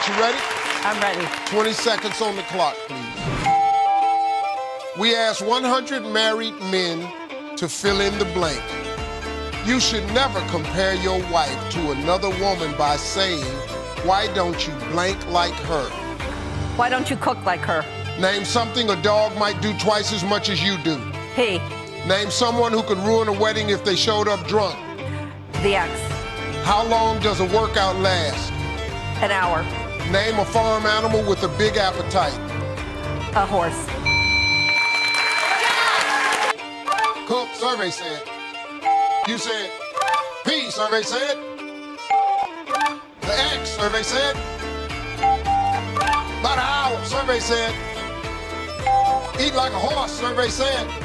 right, you ready? I'm ready. 20 seconds on the clock, please. We asked 100 married men to fill in the blank. You should never compare your wife to another woman by saying, why don't you blank like her? Why don't you cook like her? Name something a dog might do twice as much as you do. He. Name someone who could ruin a wedding if they showed up drunk. The ex. How long does a workout last? An hour. Name a farm animal with a big appetite. A horse. Cook, survey said. You said P, survey said. The X, survey said. About an hour, survey said. Eat like a horse, survey said.